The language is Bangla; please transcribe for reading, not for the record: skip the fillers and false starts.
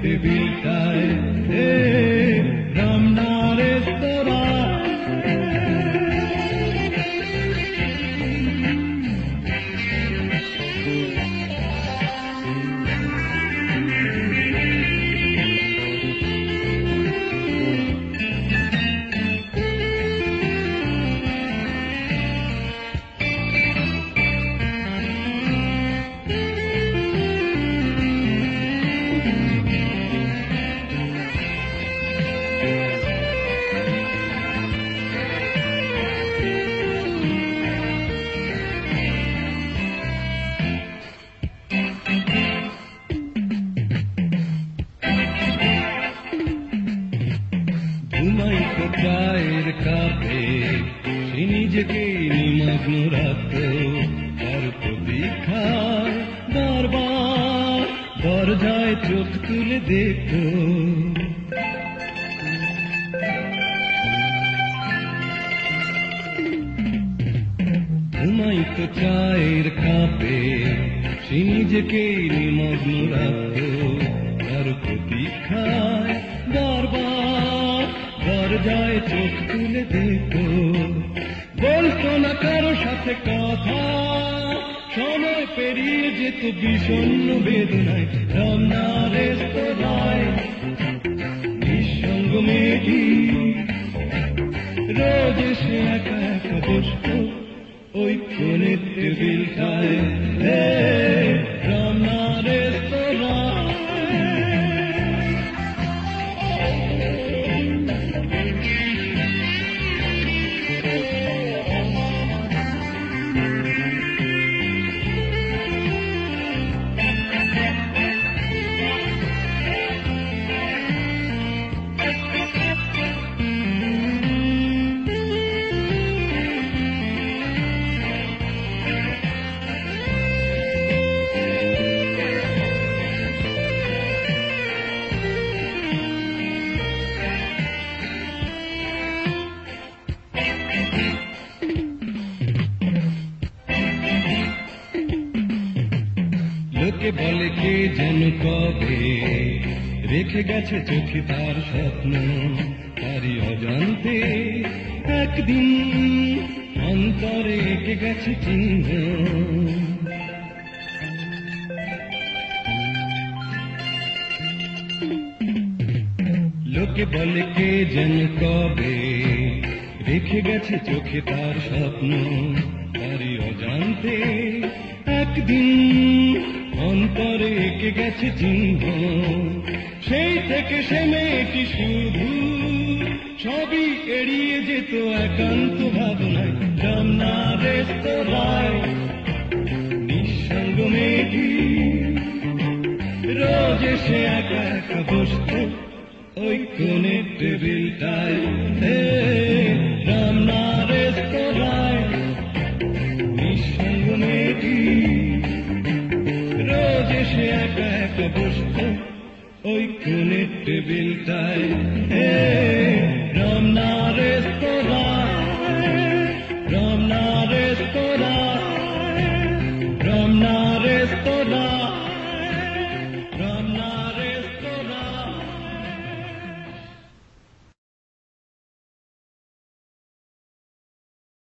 টেবিলটায় রমনা রেস্তোরাঁ। ঘুমাইত চায়ের কাপে সে নিজেকে নিমগ্ন রাখত, তার প্রতীক্ষায় বারবার দরজায় চোখ তুলে দেখত। ঘুমাইত চায়ের কাপে সে নিজেকে নিমগ্ন রাখত, তার প্রতীক্ষায় বারবার দরজায় চোখ তুলে দেখত। বলতো না কারো সাথে কথা, সময় পেরিয়ে যেত বিষণ্ণ বেদনায় রমনা রেস্তোরাঁয়। নিঃসঙ্গ মেয়েটি রোজ এসে একা একা বসত ওই কোণের টেবিলটায় রমনা রেস্তোরাঁ। লোকে বলে কে যেন কবে রেখে গেছে চোখে তার স্বপ্ন, তারই অজান্তে একদিন অন্তরে এঁকে গেছে চিহ্ন। লোকে বলে কে যেন কবে রেখে গেছে চোখে তার স্বপ্ন, তারই অজান্তে একদিন অন্তরে এঁকে গেছে চিহ্ন। সেই থেকে সে মেয়েটি শুধু সবই এড়িয়ে যেত একান্ত ভাবনায় রমনা রেস্তোরাঁয়। নিঃসঙ্গ মেয়েটি রোজ এসে একা একা বসত ওই কোণের টেবিলটায় রমনা রেস্তোরাঁয়। নিঃসঙ্গ মেয়েটি রোজ এসে একা একা বসত ওই কোণের টেবিলটায় রমনা রেস্তোরাঁ।